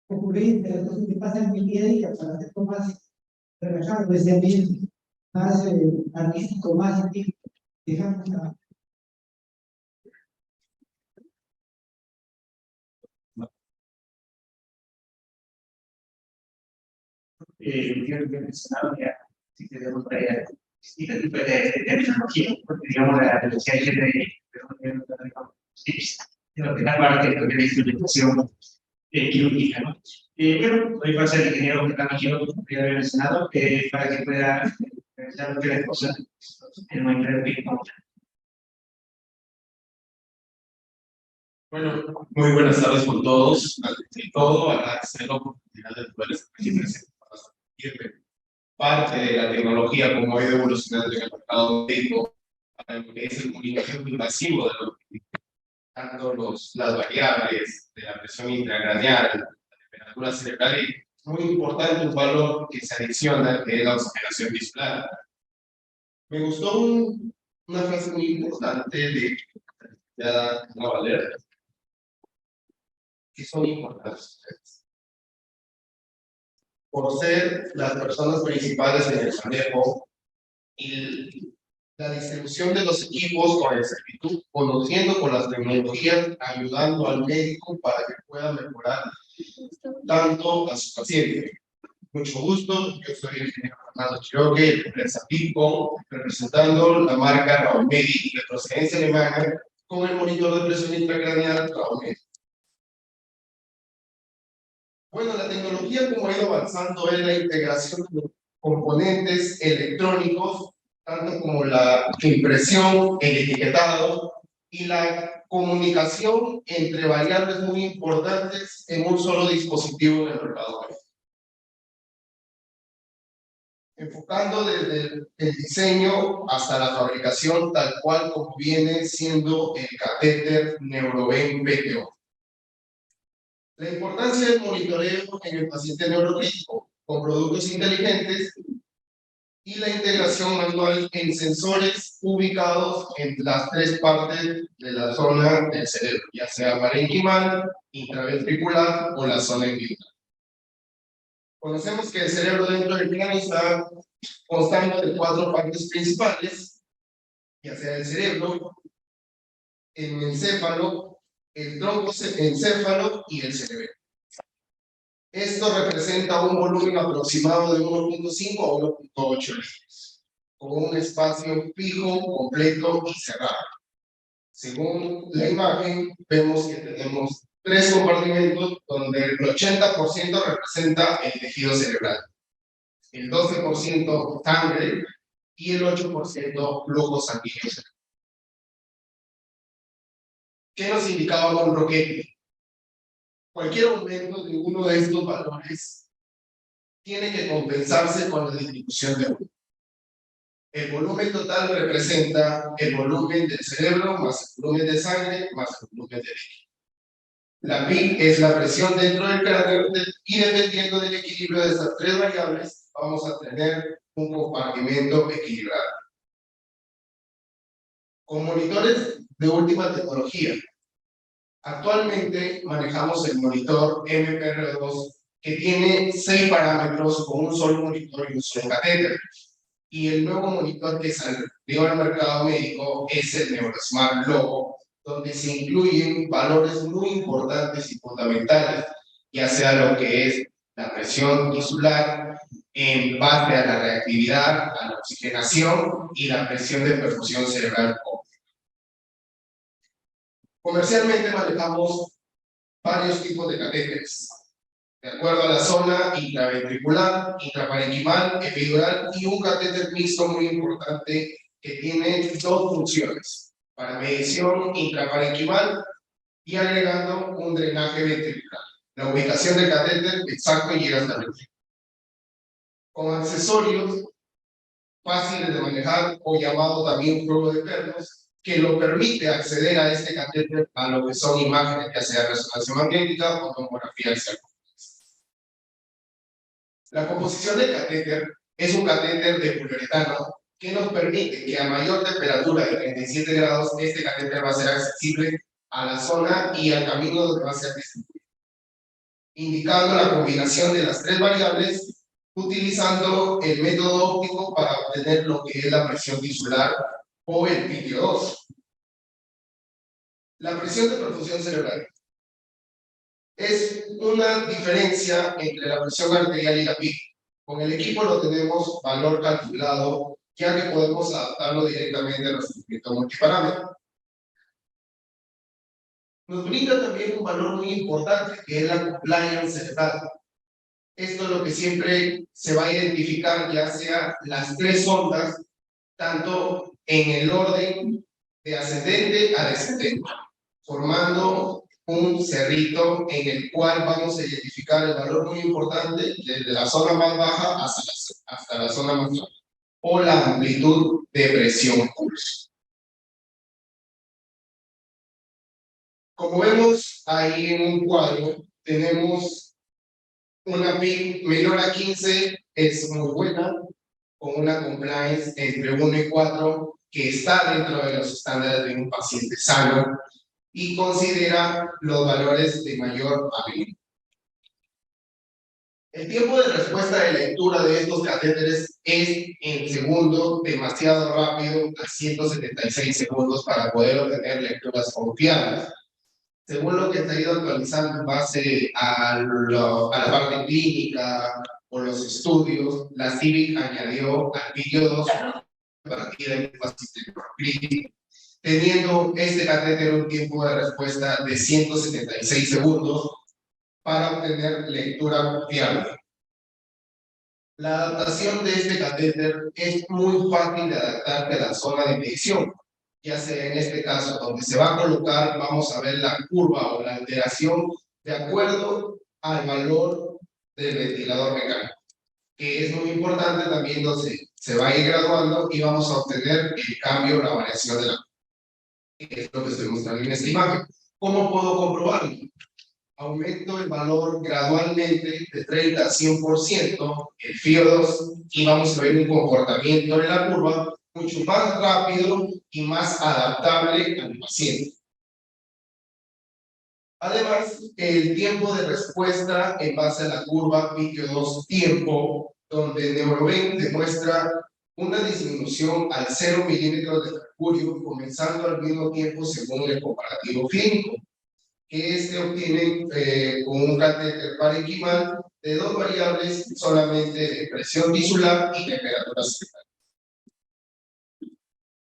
ocurrencias, las cosas que pasan en mi día a día para hacerlo más relajado, desde ambiente, más artístico, más científico. Dejamos a Yo que he mencionado ya, si tenemos distintos tipos de tecnología, porque digamos la velocidad de lo que da parte de lo que es la instrumentación quirúrgica, ¿no? Bueno, hoy pasa el ingeniero que está aquí, que había mencionado, para que pueda realizar lo que las cosas en el momento del tiempo. Bueno, muy buenas tardes con todos. Antes de todo, agradecer la oportunidad de poder estar aquí presente para transmitirme parte de la tecnología, como ha ido evolucionando en el mercado médico, para lo que es el monitoreo invasivo de lo que tanto las variables de la presión intracraneal, la temperatura cerebral, y muy importante un valor que se adiciona, que es la oxigenación visual. Me gustó una frase muy importante de Ana Valer, que son importantes ustedes. Por ser las personas principales en el manejo y la distribución de los equipos con exactitud, conociendo con las tecnologías, ayudando al médico para que pueda mejorar tanto a su paciente. Mucho gusto, yo soy el ingeniero Fernando Quiroga, empresa Pico, representando la marca Raumedi de procedencia alemana con el monitor de presión intracraneal Raumedi. Bueno, la tecnología, como ha ido avanzando, es la integración de componentes electrónicos, tanto como la impresión, el etiquetado y la comunicación entre variables muy importantes en un solo dispositivo en el mercado médico. Enfocando desde el diseño hasta la fabricación, tal cual como viene siendo el catéter NeuroVen PTO. La importancia del monitoreo en el paciente neurocrítico con productos inteligentes y la integración manual en sensores ubicados en las tres partes de la zona del cerebro, ya sea parenquimal, intraventricular o la zona inguinal. Conocemos que el cerebro dentro del cráneo está constando de 4 partes principales, ya sea el cerebro, el encéfalo, el troncoencéfalo y el cerebelo. Esto representa un volumen aproximado de 1.5 a 1.8 litros, con un espacio fijo, completo y cerrado. Según la imagen, vemos que tenemos 3 compartimentos donde el 80% representa el tejido cerebral, el 12% sangre y el 8% flujo sanguíneo. ¿Qué nos indicaba Monroe? Cualquier aumento de uno de estos valores tiene que compensarse con la distribución de uno. El volumen total representa el volumen del cerebro más el volumen de sangre más el volumen de líquido. La PIC es la presión dentro del cráneo y dependiendo del equilibrio de estas 3 variables vamos a tener un compartimento equilibrado. Con monitores de última tecnología, actualmente manejamos el monitor MPR2 que tiene 6 parámetros con un solo monitor y un solo catéter. Y el nuevo monitor que salió al mercado médico es el NeuroSmart Logo, donde se incluyen valores muy importantes y fundamentales, ya sea lo que es la presión tisular, en base a la reactividad, a la oxigenación y la presión de perfusión cerebral. Comercialmente manejamos varios tipos de catéteres, de acuerdo a la zona intraventricular, intraparenquimal, epidural y un catéter mixto muy importante que tiene dos funciones, para medición intraparenquimal y agregando un drenaje ventricular. La ubicación del catéter exacto llega hasta el ventricular. Con accesorios fáciles de manejar o llamado también juego de pernos, que lo permite acceder a este catéter a lo que son imágenes, ya sea resonancia magnética o tomografía axial. La composición del catéter es un catéter de poliuretano que nos permite que a mayor temperatura de 37 grados, este catéter va a ser accesible a la zona y al camino donde va a ser distribuido, indicando la combinación de las tres variables, utilizando el método óptico para obtener lo que es la presión tisular o el pitio 2. La presión de perfusión cerebral es una diferencia entre la presión arterial y la PIC. Con el equipo lo tenemos valor calculado, ya que podemos adaptarlo directamente a nuestro circuito multiparámetro. Nos brinda también un valor muy importante, que es la compliance cerebral. Esto es lo que siempre se va a identificar, ya sea las tres ondas, tanto en el orden de ascendente a descendente, formando un cerrito en el cual vamos a identificar el valor muy importante desde la zona más baja hasta la zona más alta, o la amplitud de presión pulso. Como vemos ahí en un cuadro, tenemos una PIC menor a 15, es muy buena, con una compliance entre 1 y 4, que está dentro de los estándares de un paciente sano, y considera los valores de mayor habilidad. El tiempo de respuesta de lectura de estos catéteres es en segundos, demasiado rápido, a 176 segundos para poder obtener lecturas confiables. Según lo que se ha ido actualizando en base a la parte clínica o los estudios, la CIVIC añadió al pitio 2 partida en énfasis crítico, teniendo este catéter un tiempo de respuesta de 176 segundos para obtener lectura fiable. La adaptación de este catéter es muy fácil de adaptar a la zona de medición, ya sea en este caso donde se va a colocar, vamos a ver la curva o la alteración de acuerdo al valor del ventilador mecánico, que es muy importante también donde se va a ir graduando y vamos a obtener el cambio, la variación de la curva. Es lo que estoy mostrando en esta imagen. ¿Cómo puedo comprobarlo? Aumento el valor gradualmente de 30 a 100%, el FIO2, y vamos a ver un comportamiento de la curva mucho más rápido y más adaptable al paciente. Además, el tiempo de respuesta en base a la curva PIO2 tiempo, donde Neuroven demuestra una disminución al 0 milímetros de mercurio, comenzando al mismo tiempo según el comparativo clínico, que se obtiene con un catéter parenquimal de dos variables solamente de presión tisular y temperatura cerebral.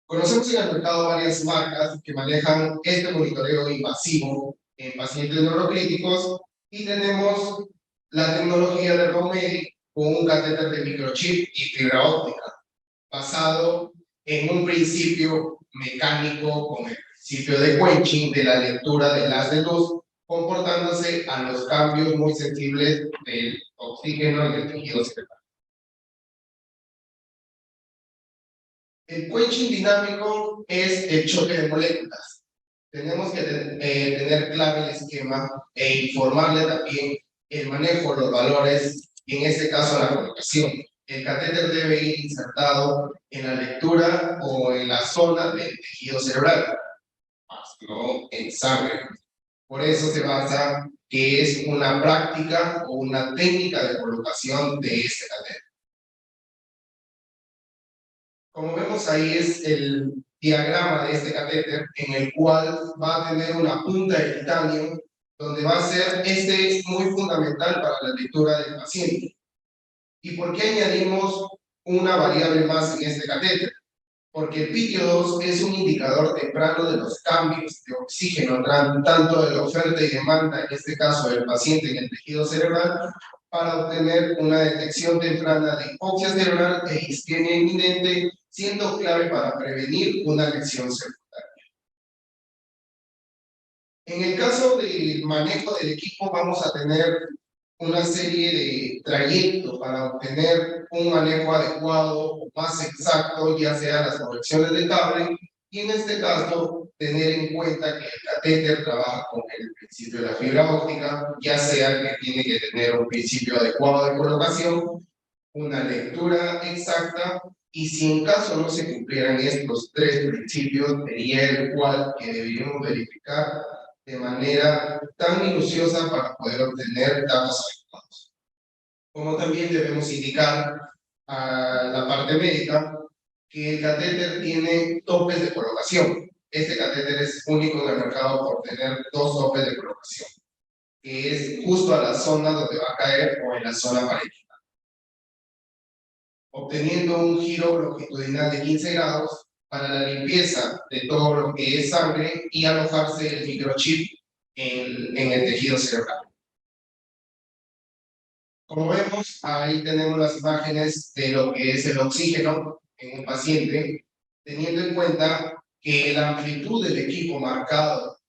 Conocemos en el mercado varias marcas que manejan este monitoreo invasivo en pacientes neurocríticos y tenemos la tecnología de Romedic con un catéter de microchip y fibra óptica, basado en un principio mecánico con el principio de quenching de la lectura del haz de luz, comportándose a los cambios muy sensibles del oxígeno en el tejido cerebral. El quenching dinámico es el choque de moléculas. Tenemos que tener clave el esquema e informarle también el manejo, los valores, y en este caso la colocación. El catéter debe ir insertado en la lectura o en la zona del tejido cerebral, no en sangre. Por eso se basa que es una práctica o una técnica de colocación de este catéter. Como vemos ahí es el diagrama de este catéter, en el cual va a tener una punta de titanio, donde va a ser, este es muy fundamental para la lectura del paciente. ¿Y por qué añadimos una variable más en este catéter? porque el pitio 2 es un indicador temprano de los cambios de oxígeno, tanto de la oferta y demanda, en este caso del paciente en el tejido cerebral, para obtener una detección temprana de hipoxia cerebral e isquemia inminente, siendo clave para prevenir una lesión secundaria. En el caso del manejo del equipo, vamos a tener una serie de trayectos para obtener un manejo adecuado o más exacto, ya sea las conexiones de cable, y en este caso, tener en cuenta que el catéter trabaja con el principio de la fibra óptica, ya sea que tiene que tener un principio adecuado de colocación, una lectura exacta, y si en caso no se cumplieran estos tres principios, sería el cual que deberíamos verificar de manera tan minuciosa para poder obtener datos adecuados. Como también debemos indicar a la parte médica que el catéter tiene topes de colocación. Este catéter es único en el mercado por tener 2 topes de colocación, que es justo a la zona donde va a caer o en la zona parenquima, obteniendo un giro longitudinal de 15 grados para la limpieza de todo lo que es sangre y alojarse el microchip en el tejido cerebral. Como vemos, ahí tenemos las imágenes de lo que es el oxígeno en un paciente, teniendo en cuenta que la amplitud del equipo marcado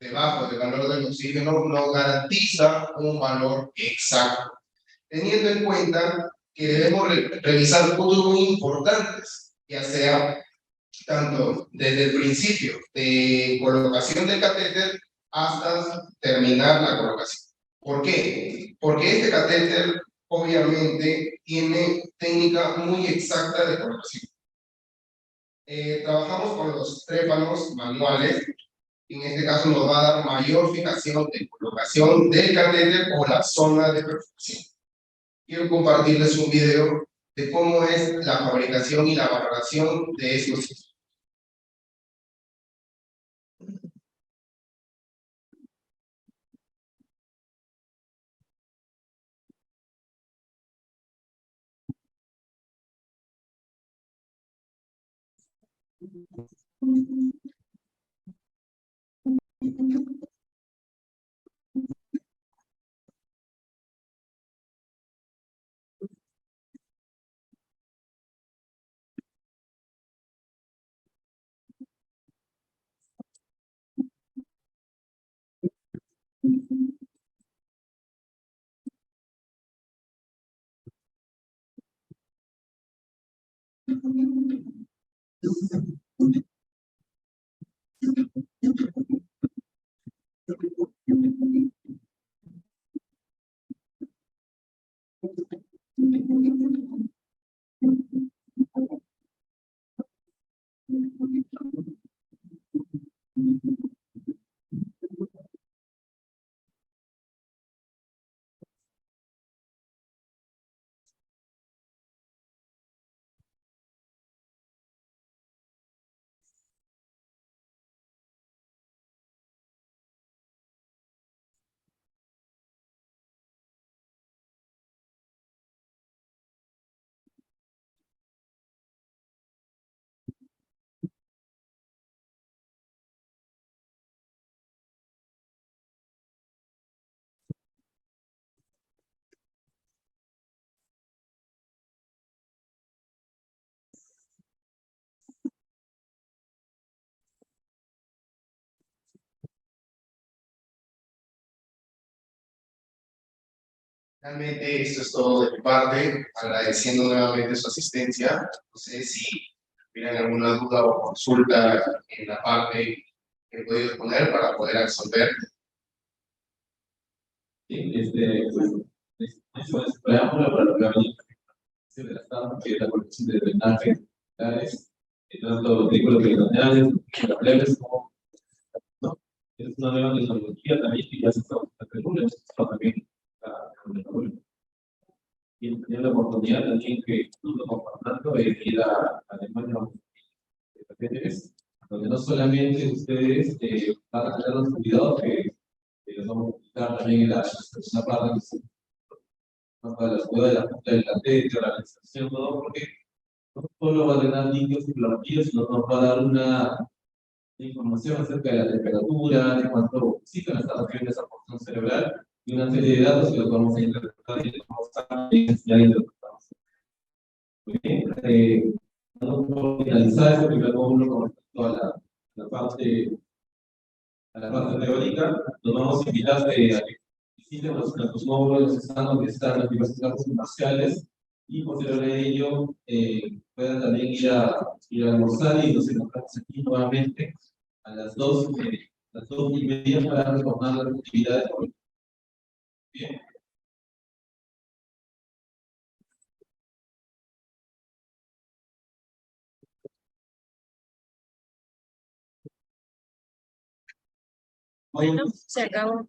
debajo del valor del oxígeno no garantiza un valor exacto, teniendo en cuenta que debemos revisar puntos muy importantes, ya sea tanto desde el principio de colocación del catéter hasta terminar la colocación. ¿Por qué? Porque este catéter obviamente tiene técnica muy exacta de colocación. Trabajamos con los trépanos manuales, y en este caso nos va a dar mayor fijación de colocación del catéter o la zona de perfusión. Quiero compartirles un video de cómo es la fabricación y la valoración de estos sistemas. Realmente esto es todo de mi parte, agradeciendo nuevamente su asistencia. No sé si tienen alguna duda o consulta en la parte que he podido poner para poder resolver. Sí, pues, preámbulo para lo que va a venir del Estado, que es la colección de drenaje, tanto vehículos peritoneales, capilares, como, ¿no? Es una nueva tecnología también que ya se está usando en también y tener la oportunidad también que junto con Fernando ir a Alemania donde no solamente ustedes van a tener los cuidados que los vamos a utilizar también en la parte que se para la cuidado de la punta del catéter, la realización, todo, porque no solo va a drenar líquidos y fluidos, sino nos va a dar una información acerca de la temperatura, de cuánto oxígeno está recibiendo esa porción cerebral, y una serie de datos que los vamos a interpretar y los vamos a enseñar y interpretar. Muy bien, por finalizar este primer módulo con respecto a la parte teórica, nos vamos a invitar a que visiten nuestros módulos, están donde están las diversas clases comerciales, y posterior a ello puedan también ir a almorzar, y nos encontramos aquí nuevamente a las 2:30 para retomar las actividades. Bien. Bueno, se acabó.